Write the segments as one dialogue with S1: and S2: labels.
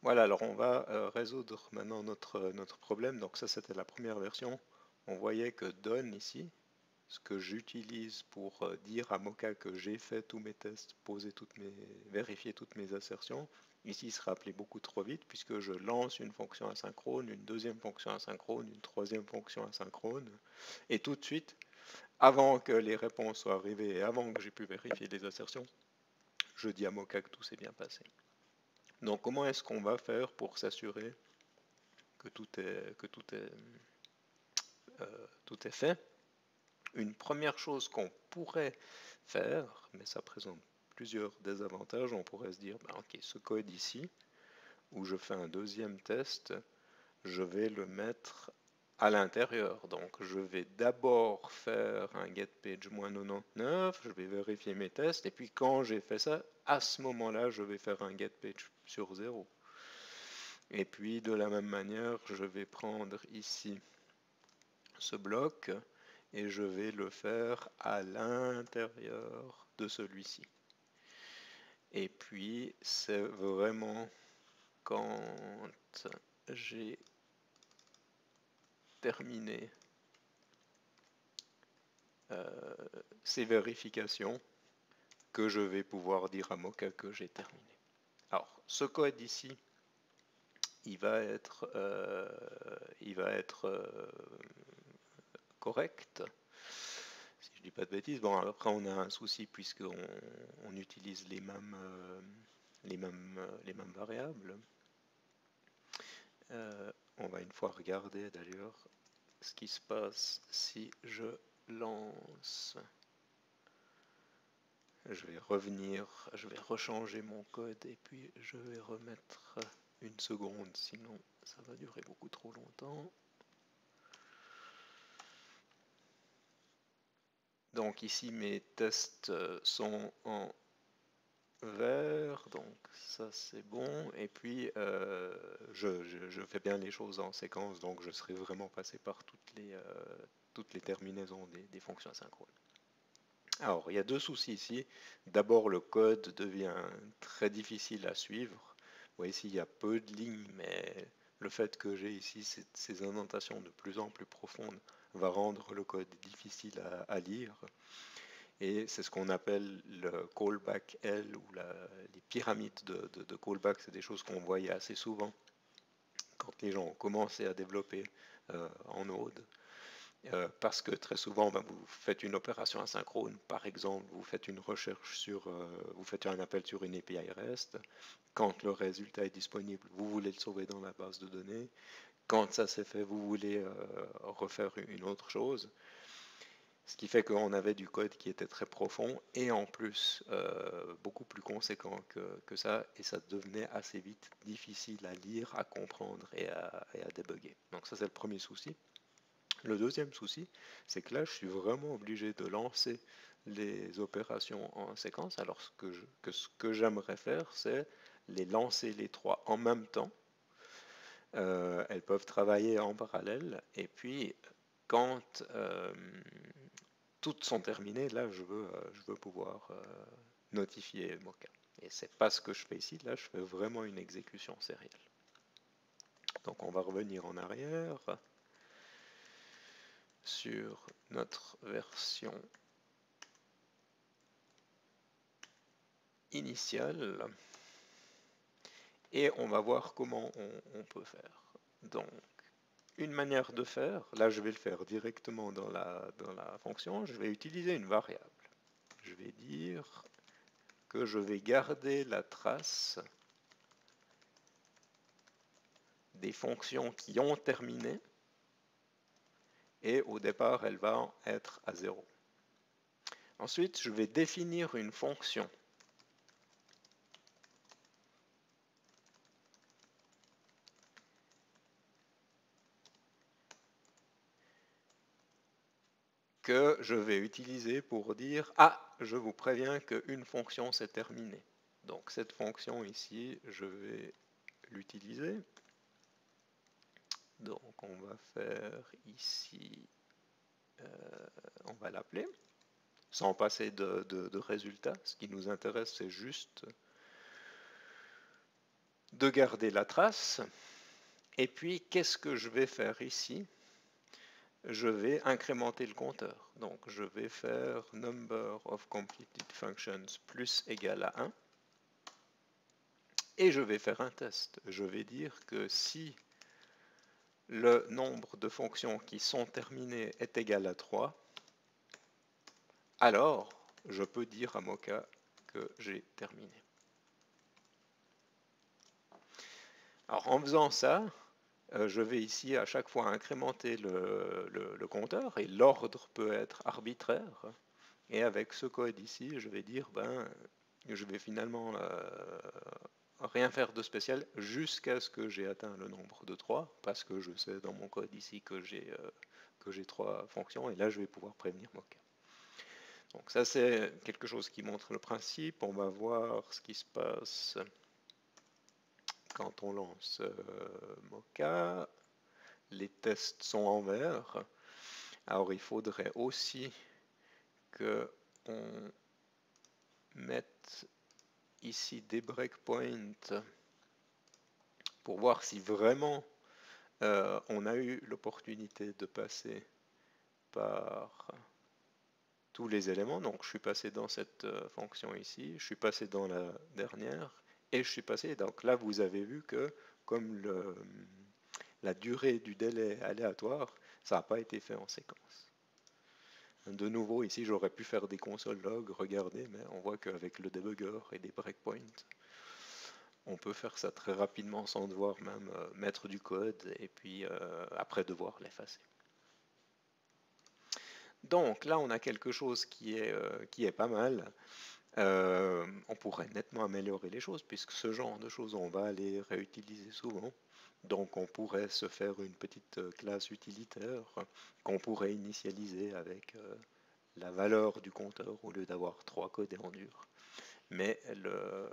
S1: Voilà, alors on va résoudre maintenant notre problème. Donc ça, c'était la première version. On voyait que done ici, ce que j'utilise pour dire à Mocha que j'ai fait tous mes tests, vérifié toutes mes assertions, ici il sera appelé beaucoup trop vite puisque je lance une fonction asynchrone, une deuxième fonction asynchrone, une troisième fonction asynchrone, et tout de suite, avant que les réponses soient arrivées et avant que j'ai pu vérifier les assertions, je dis à Mocha que tout s'est bien passé. Donc comment est-ce qu'on va faire pour s'assurer que tout est fait? Une première chose qu'on pourrait faire, mais ça présente plusieurs désavantages, on pourrait se dire, ben ok, ce code ici, où je fais un deuxième test, je vais le mettre à l'intérieur. Donc je vais d'abord faire un getPage-99, je vais vérifier mes tests, et puis quand j'ai fait ça, à ce moment-là, je vais faire un getPage sur 0. Et puis de la même manière, je vais prendre ici ce bloc et je vais le faire à l'intérieur de celui-ci. Et puis c'est vraiment quand j'ai terminé ces vérifications que je vais pouvoir dire à Mocha que j'ai terminé. Alors ce code ici, il va être correct. Si je dis pas de bêtises. Bon, après on a un souci puisqu'on utilise les mêmes variables. On va une fois regarder d'ailleurs ce qui se passe si je lance. Je vais revenir, je vais rechanger mon code et puis je vais remettre une seconde, sinon ça va durer beaucoup trop longtemps. Donc ici mes tests sont en vert, donc ça c'est bon. Et puis je fais bien les choses en séquence, donc je serai vraiment passé par toutes les terminaisons des fonctions asynchrones. Alors il y a deux soucis ici. D'abord le code devient très difficile à suivre. Vous voyez ici il y a peu de lignes, mais le fait que j'ai ici ces indentations de plus en plus profondes va rendre le code difficile à lire. Et c'est ce qu'on appelle le callback L ou les pyramides de callback. C'est des choses qu'on voyait assez souvent quand les gens ont commencé à développer en Node. Parce que très souvent, vous faites une opération asynchrone, par exemple, vous faites une recherche vous faites un appel sur une API REST. Quand le résultat est disponible, vous voulez le sauver dans la base de données. Quand ça s'est fait, vous voulez refaire une autre chose. Ce qui fait qu'on avait du code qui était très profond et en plus beaucoup plus conséquent que ça, et ça devenait assez vite difficile à lire, à comprendre et à débugger. Donc ça c'est le premier souci. Le deuxième souci, c'est que là je suis vraiment obligé de lancer les opérations en séquence, alors ce que j'aimerais faire, c'est les lancer les trois en même temps. Elles peuvent travailler en parallèle, et puis quand toutes sont terminées, là je veux pouvoir notifier Mocha. Et c'est pas ce que je fais ici, là je fais vraiment une exécution sérielle. Donc on va revenir en arrière sur notre version initiale et on va voir comment on peut faire. Donc une manière de faire, là je vais le faire directement dans la fonction, je vais utiliser une variable. Je vais dire que je vais garder la trace des fonctions qui ont terminé et au départ elle va être à 0. Ensuite je vais définir une fonction que je vais utiliser pour dire « Ah, je vous préviens qu'une fonction s'est terminée ». Donc cette fonction ici, je vais l'utiliser. Donc on va faire ici, on va l'appeler, sans passer de résultat. Ce qui nous intéresse, c'est juste de garder la trace. Et puis, qu'est-ce que je vais faire ici? Je vais incrémenter le compteur. Donc, je vais faire number of completed functions plus égal à 1. Et je vais faire un test. Je vais dire que si le nombre de fonctions qui sont terminées est égal à 3, alors je peux dire à Mocha que j'ai terminé. Alors en faisant ça, je vais ici à chaque fois incrémenter le compteur et l'ordre peut être arbitraire. Et avec ce code ici, je vais dire, je vais finalement rien faire de spécial jusqu'à ce que j'ai atteint le nombre de 3, parce que je sais dans mon code ici que j'ai 3 fonctions, et là je vais pouvoir prévenir Mocha. Donc ça c'est quelque chose qui montre le principe. On va voir ce qui se passe quand on lance Mocha. Les tests sont en vert. Alors il faudrait aussi que on mette ici des breakpoints pour voir si vraiment on a eu l'opportunité de passer par tous les éléments. Donc je suis passé dans cette fonction ici, je suis passé dans la dernière, et je suis passé. Donc là vous avez vu que comme la durée du délai aléatoire, ça n'a pas été fait en séquence. De nouveau, ici j'aurais pu faire des console logs, regardez, mais on voit qu'avec le debugger et des breakpoints, on peut faire ça très rapidement sans devoir même mettre du code et puis après devoir l'effacer. Donc là, on a quelque chose qui est pas mal. On pourrait nettement améliorer les choses puisque ce genre de choses, on va les réutiliser souvent. Donc on pourrait se faire une petite classe utilitaire qu'on pourrait initialiser avec la valeur du compteur au lieu d'avoir 3 codés en dur. Mais le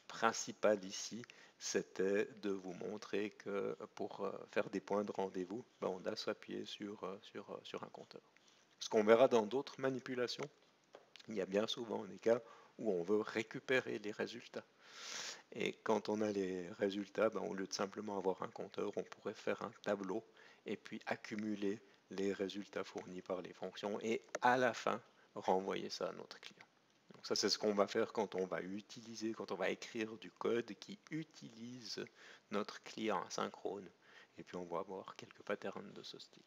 S1: principal ici, c'était de vous montrer que pour faire des points de rendez-vous, on doit s'appuyer sur un compteur. Ce qu'on verra dans d'autres manipulations, il y a bien souvent des cas où on veut récupérer les résultats. Et quand on a les résultats, au lieu de simplement avoir un compteur, on pourrait faire un tableau et puis accumuler les résultats fournis par les fonctions et à la fin renvoyer ça à notre client. Donc ça c'est ce qu'on va faire quand on va écrire du code qui utilise notre client asynchrone et puis on va avoir quelques patterns de ce style.